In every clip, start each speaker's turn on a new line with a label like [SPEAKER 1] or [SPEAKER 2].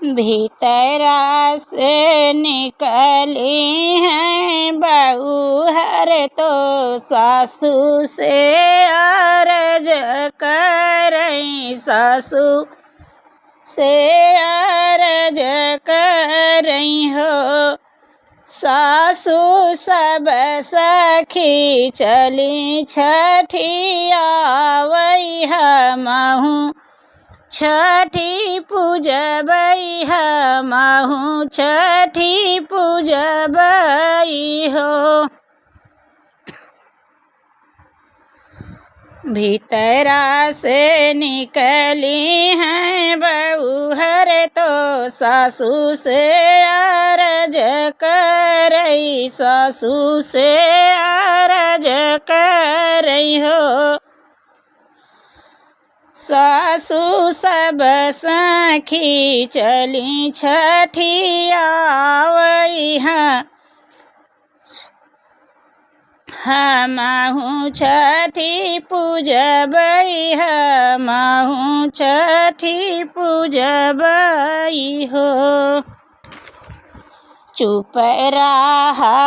[SPEAKER 1] भीतरा से निकली हैं बहू हर तो सासू से अर्ज करई, सासू से अर्ज करई हो। सासू सब सखी चली छठिया वही हमहूँ छठी पूजबई, हमहूँ छठी पूजबई हो। भीतरा से निकली हैं बहू हर तो सासू से अर्ज करई, सासू से अर्ज करई हो। सासू सब सखी चली छठिया वही हमहूँ छठी पूजबई, हमहूँ छठी पूजबई हो। चुप रहा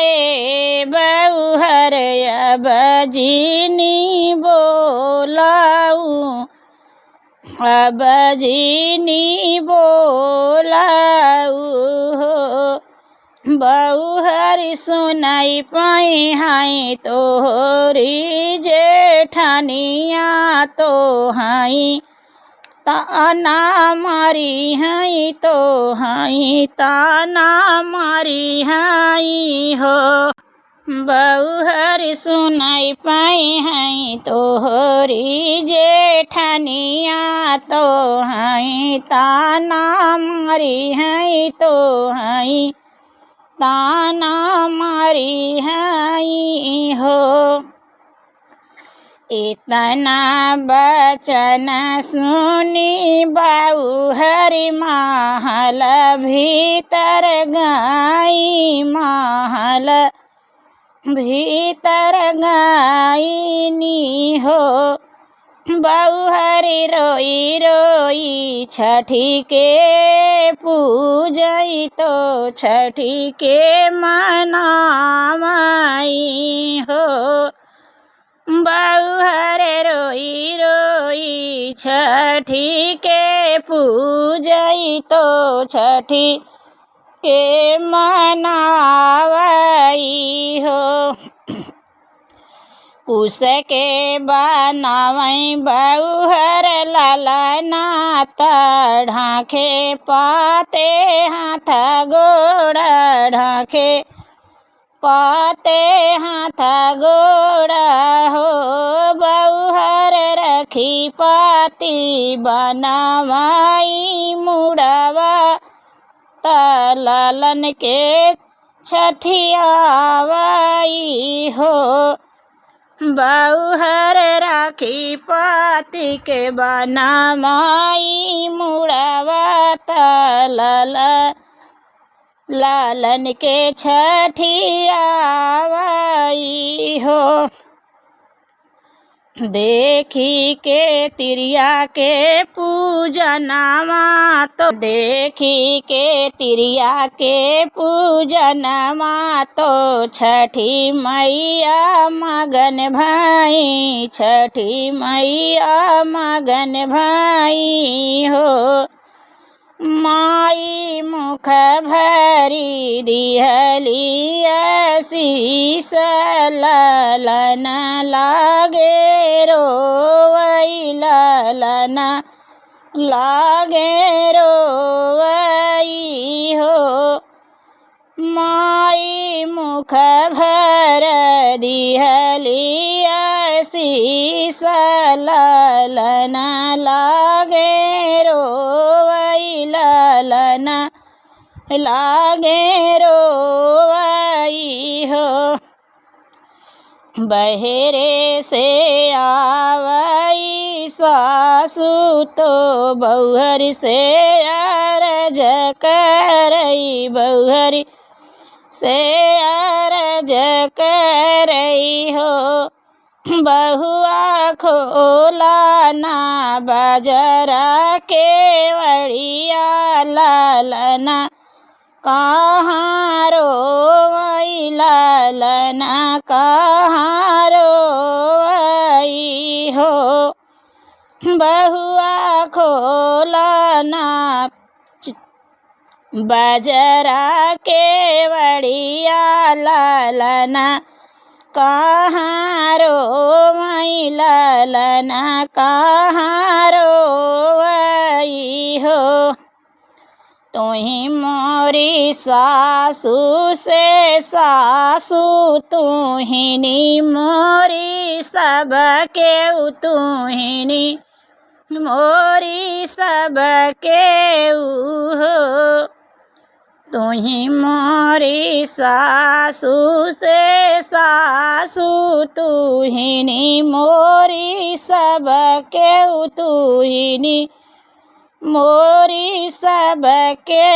[SPEAKER 1] ए बहू हर अब जीनी बोलाऊ, अब जीनी बोलाऊ हो। बहू हरि सुनाई पाई हाई तोहरी जेठानिया तो हाई ताना मारी हाई, तो हाई ताना मारी हाई हो। बहू हरि सुनाई पाई हाई तोहरी जेठानिया तो हाई ताना मारी हाई, तो हाई ताना मारी हाई हो। इतना बचन सुनी बहू हरि महल भीतर गई, महल भीतर गईनी हो। बहू हरि रोई रोई छठी के पूजई, तो छठी के मनाई हो। बहू हरि रोई रोई छठी के पूजई, तो छठी के मनावई हो। कुश के बनावई बहू हर ललना ढाके पाते हाथ गोड़ ढाके पाते हाथ गोड़ हो। बहू हर रखी पाती बनावाई मुड़वा तलन के छठियावाई हो। बहू हर राखी पाती के बनावाई मुड़वा लालन के छठियावाई हो। देखी के तिरिया के पूजनमा, तो देखी के तिरिया के पूजनमा, तो छठी मैया मगन भाई, छठी मैया मगन भाई हो। माई मुख भरी दिहली आशीष ललन लागे रोवई, ललन लागे रोवई हो। माई मुख भर दिहली आशीष ललन लागे रोवई, ललन लागे रोवई हो। बहेरे से आवई सासू, तो बउहर से अर्ज करई, बउहर से अर्ज करई हो। बहुआ खोला ना बजरा के वड़िया लालना कहाँ रोवई लालना कहाँ रोवई हो। बहुआ खोला ना बजरा के वड़िया लालना कहाँ रोवई लालना कहाँ रोवई हो। तुही मोरी सासू से सासू तुहिनी मोरी सबके तुहिनी मोरी सबके हो। तुही मोरी सासू से सासू तुहिनी मोरी सबके तुहिनी मोरी सबके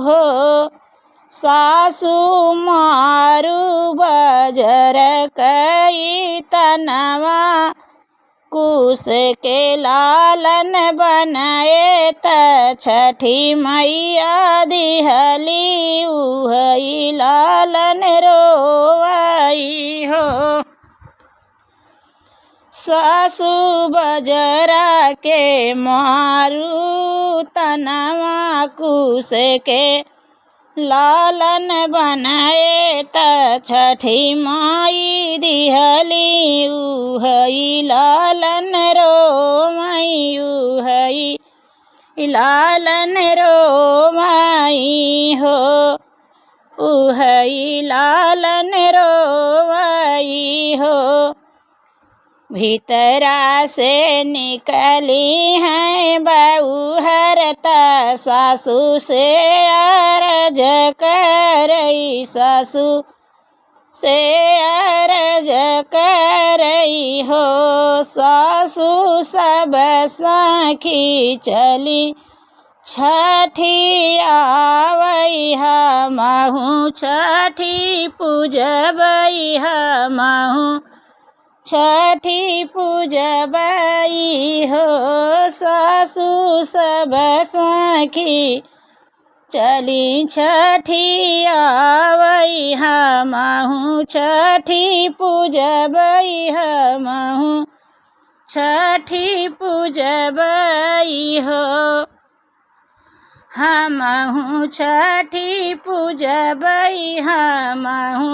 [SPEAKER 1] हो। सासू मारू बजर कई तनवा कुश के लालन बनाए त छठी मैया दिहली उहई लालन रोवई हो। सासू बजरा के मारू तनवा कुश के लालन बनाए त छठी माई दिहली उहई लालन रोवई उहई लालन रोवई हो। उहई लालन रोवई हो। भीतरा से निकली हैं बहुहरता सासू से अरज करई सासू से अरज करई हो। सासू सब सखी चली छठी आवई हमहु छठी पूजबई हमहु छठी पूजबई हो। सासू सब सखी चली छठी आवई हमहु छठी पूजबई हमहु छठी पूजबई हो। हमहु छठी पूजबई हमहु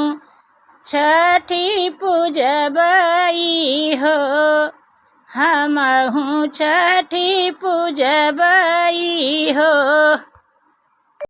[SPEAKER 1] छठी पूजबई हो। हमहु छठी पूजबई हो।